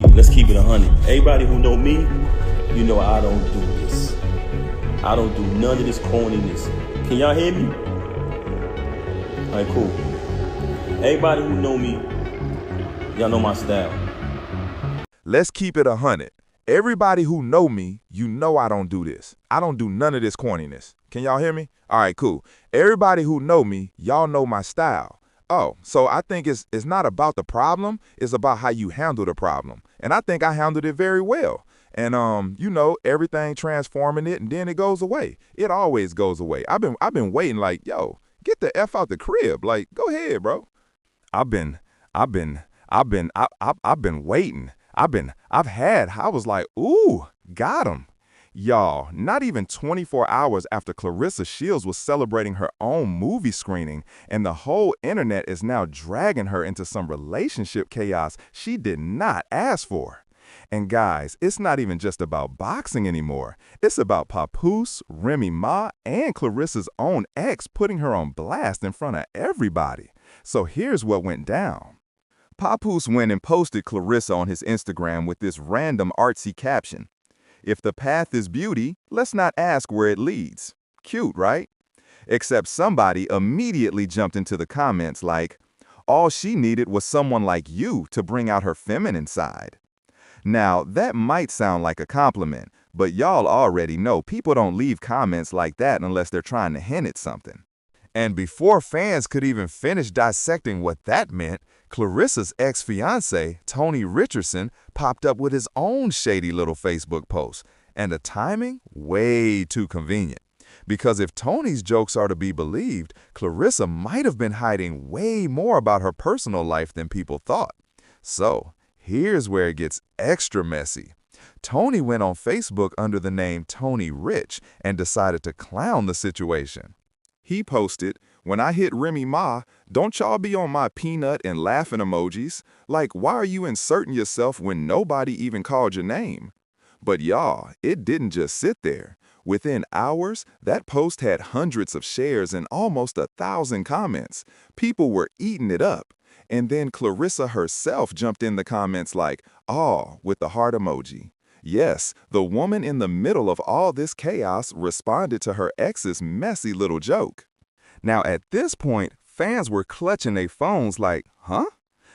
Let's keep it 100. Everybody who know me, you know I don't do this. I don't do none of this corniness. Can y'all hear me? Alright, cool. Everybody who know me, y'all know my style. Let's keep it 100. Everybody who know me, you know I don't do this. I don't do none of this corniness. Can y'all hear me? All right, cool. Everybody who know me, y'all know my style. Oh, so I think it's not about the problem, it's about how you handle the problem. And I think I handled it very well. And everything transforming it and then it goes away. It always goes away. I've been waiting like, yo, get the F out the crib. Like, go ahead, bro. I've been waiting. I was like, ooh, got him. Y'all, not even 24 hours after Claressa Shields was celebrating her own movie screening, and the whole internet is now dragging her into some relationship chaos she did not ask for. And guys, it's not even just about boxing anymore. It's about Papoose, Remy Ma, and Claressa's own ex putting her on blast in front of everybody. So here's what went down. Papoose went and posted Claressa on his Instagram with this random artsy caption. If the path is beauty, let's not ask where it leads. Cute, right? Except somebody immediately jumped into the comments like, all she needed was someone like you to bring out her feminine side. Now, that might sound like a compliment, but y'all already know people don't leave comments like that unless they're trying to hint at something. And before fans could even finish dissecting what that meant, Claressa's ex-fiancé, Tony Richardson, popped up with his own shady little Facebook post. And the timing? Way too convenient. Because if Tony's jokes are to be believed, Claressa might have been hiding way more about her personal life than people thought. So, here's where it gets extra messy. Tony went on Facebook under the name Tony Rich and decided to clown the situation. He posted, when I hit Remy Ma, don't y'all be on my peanut and laughing emojis? Like, why are you inserting yourself when nobody even called your name? But y'all, it didn't just sit there. Within hours, that post had hundreds of shares and almost 1,000 comments. People were eating it up. And then Claressa herself jumped in the comments like, "Aw," with the heart emoji. Yes, the woman in the middle of all this chaos responded to her ex's messy little joke. Now at this point, fans were clutching their phones like, huh?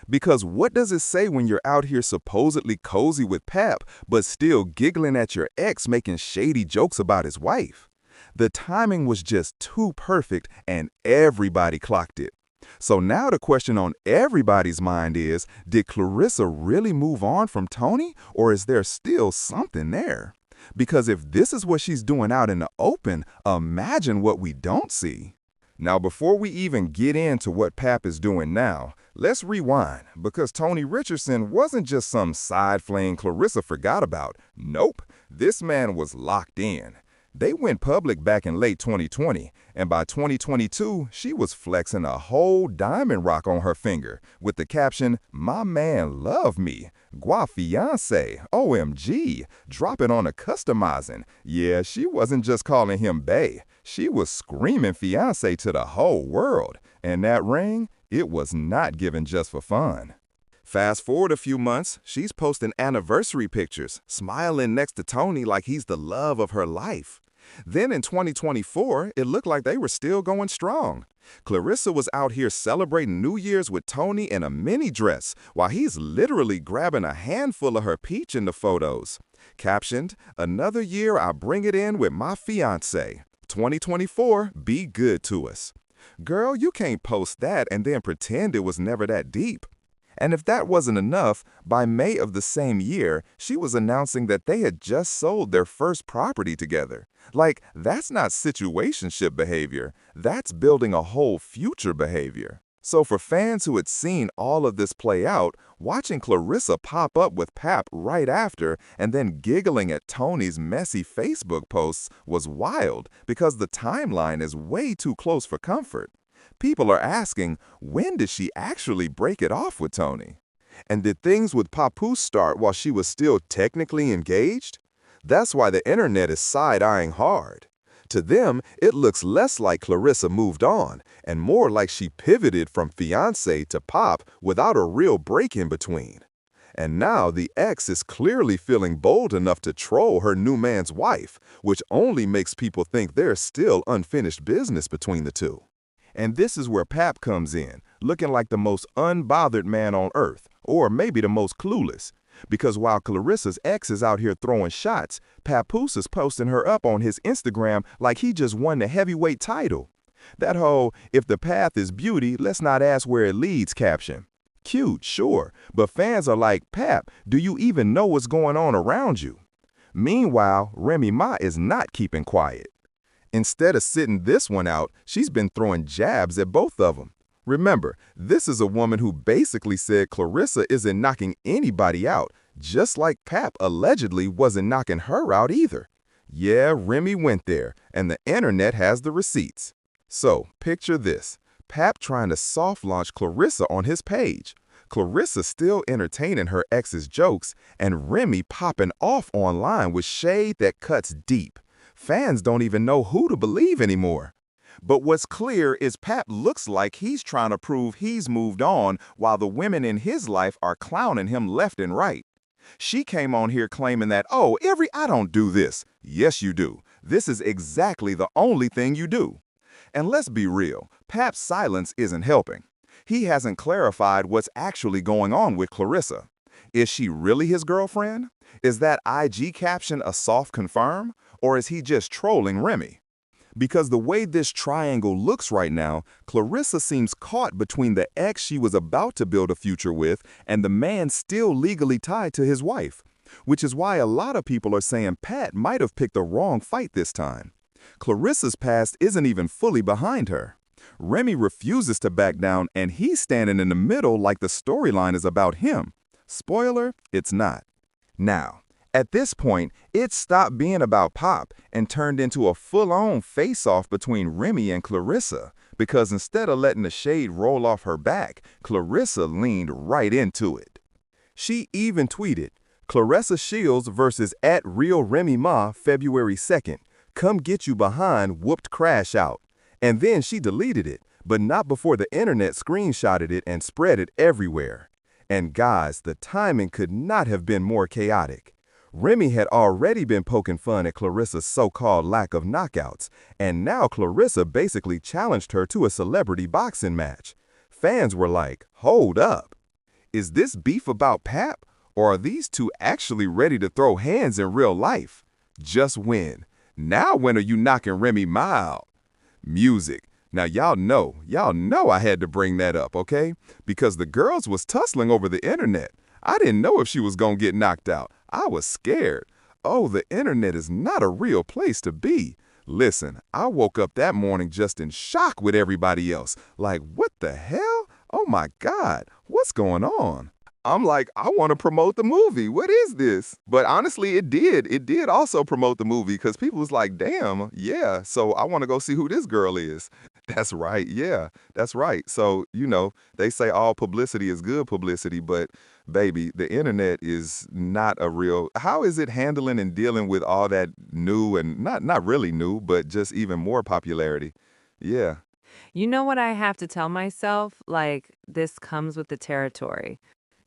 Because what does it say when you're out here supposedly cozy with Pap, but still giggling at your ex making shady jokes about his wife? The timing was just too perfect and everybody clocked it. So now the question on everybody's mind is, did Claressa really move on from Tony, or is there still something there? Because if this is what she's doing out in the open, imagine what we don't see. Now, before we even get into what Pap is doing now, let's rewind, because Tony Richardson wasn't just some side fling Claressa forgot about. Nope, this man was locked in. They went public back in late 2020, and by 2022, she was flexing a whole diamond rock on her finger with the caption, "My man love me, gua fiancé, OMG, drop it on a customizing." Yeah, she wasn't just calling him bae, she was screaming fiancé to the whole world, and that ring, it was not given just for fun. Fast forward a few months, she's posting anniversary pictures, smiling next to Tony like he's the love of her life. Then in 2024, it looked like they were still going strong. Claressa was out here celebrating New Year's with Tony in a mini dress, while he's literally grabbing a handful of her peach in the photos. Captioned, "Another year I bring it in with my fiancé. 2024, be good to us." Girl, you can't post that and then pretend it was never that deep. And if that wasn't enough, by May of the same year, she was announcing that they had just sold their first property together. Like, that's not situationship behavior. That's building a whole future behavior. So for fans who had seen all of this play out, watching Claressa pop up with Pap right after and then giggling at Tony's messy Facebook posts was wild because the timeline is way too close for comfort. People are asking, when did she actually break it off with Tony? And did things with Papoose start while she was still technically engaged? That's why the internet is side-eyeing hard. To them, it looks less like Claressa moved on and more like she pivoted from fiancé to pop without a real break in between. And now the ex is clearly feeling bold enough to troll her new man's wife, which only makes people think there's still unfinished business between the two. And this is where Pap comes in, looking like the most unbothered man on earth, or maybe the most clueless. Because while Claressa's ex is out here throwing shots, Papoose is posting her up on his Instagram like he just won the heavyweight title. That whole, if the path is beauty, let's not ask where it leads caption. Cute, sure, but fans are like, Pap, do you even know what's going on around you? Meanwhile, Remy Ma is not keeping quiet. Instead of sitting this one out, she's been throwing jabs at both of them. Remember, this is a woman who basically said Claressa isn't knocking anybody out, just like Pap allegedly wasn't knocking her out either. Yeah, Remy went there, and the internet has the receipts. So, picture this. Pap trying to soft launch Claressa on his page. Claressa still entertaining her ex's jokes, and Remy popping off online with shade that cuts deep. Fans don't even know who to believe anymore. But what's clear is Pap looks like he's trying to prove he's moved on while the women in his life are clowning him left and right. She came on here claiming that, oh, I don't do this. Yes, you do. This is exactly the only thing you do. And let's be real, Pap's silence isn't helping. He hasn't clarified what's actually going on with Claressa. Is she really his girlfriend? Is that IG caption a soft confirm? Or is he just trolling Remy? Because the way this triangle looks right now, Claressa seems caught between the ex she was about to build a future with and the man still legally tied to his wife, which is why a lot of people are saying Pat might have picked the wrong fight this time. Claressa's past isn't even fully behind her. Remy refuses to back down and he's standing in the middle like the storyline is about him. Spoiler, it's not. Now, at this point, it stopped being about Pop and turned into a full-on face-off between Remy and Claressa, because instead of letting the shade roll off her back, Claressa leaned right into it. She even tweeted, Claressa Shields versus @RealRemyMa February 2nd. Come get you behind whooped crash out. And then she deleted it, but not before the internet screenshotted it and spread it everywhere. And guys, the timing could not have been more chaotic. Remy had already been poking fun at Claressa's so-called lack of knockouts, and now Claressa basically challenged her to a celebrity boxing match. Fans were like, hold up. Is this beef about Pap, or are these two actually ready to throw hands in real life? Just when? Now when are you knocking Remy Ma out? Music. Now y'all know I had to bring that up, okay? Because the girls was tussling over the internet. I didn't know if she was gonna get knocked out. I was scared. Oh, the internet is not a real place to be. Listen, I woke up that morning just in shock with everybody else. Like, what the hell? Oh my God, what's going on? I'm like, I want to promote the movie. What is this? But honestly, it did. It did also promote the movie because people was like, damn, yeah, so I want to go see who this girl is. That's right. Yeah, that's right. So, they say all publicity is good publicity, but baby, the internet is not a real. How is it handling and dealing with all that new and not really new, but just even more popularity? Yeah. You know what I have to tell myself? Like, this comes with the territory.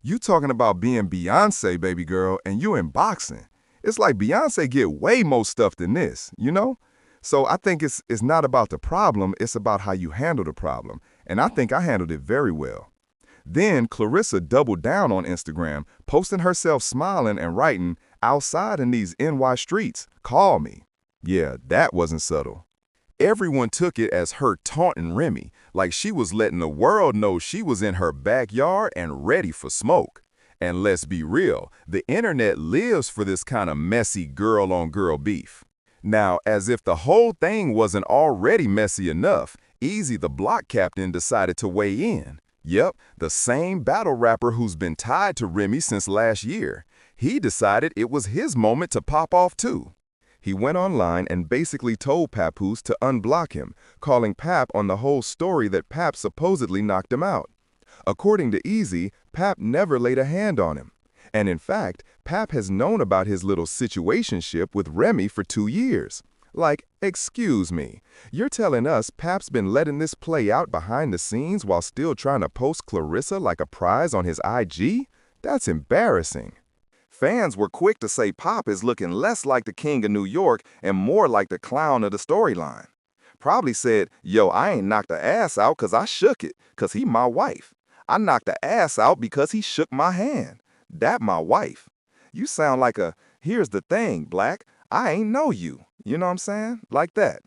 You talking about being Beyonce, baby girl, and you in boxing. It's like Beyonce get way more stuff than this, So I think it's not about the problem, it's about how you handle the problem. And I think I handled it very well. Then Claressa doubled down on Instagram, posting herself smiling and writing, outside in these NY streets, call me. Yeah, that wasn't subtle. Everyone took it as her taunting Remy, like she was letting the world know she was in her backyard and ready for smoke. And let's be real, the internet lives for this kind of messy girl-on-girl beef. Now, as if the whole thing wasn't already messy enough, Easy the Block Captain decided to weigh in. Yep, the same battle rapper who's been tied to Remy since last year. He decided it was his moment to pop off too. He went online and basically told Papoose to unblock him, calling Pap on the whole story that Pap supposedly knocked him out. According to Easy, Pap never laid a hand on him. And in fact, Pap has known about his little situationship with Remy for 2 years. Like, excuse me, you're telling us Pap's been letting this play out behind the scenes while still trying to post Claressa like a prize on his IG? That's embarrassing. Fans were quick to say Pop is looking less like the king of New York and more like the clown of the storyline. Probably said, yo, I ain't knocked the ass out 'cause I shook it, 'cause he my wife. I knocked the ass out because he shook my hand. That my wife. You sound like a, here's the thing, Black, I ain't know you. You know what I'm saying? Like that.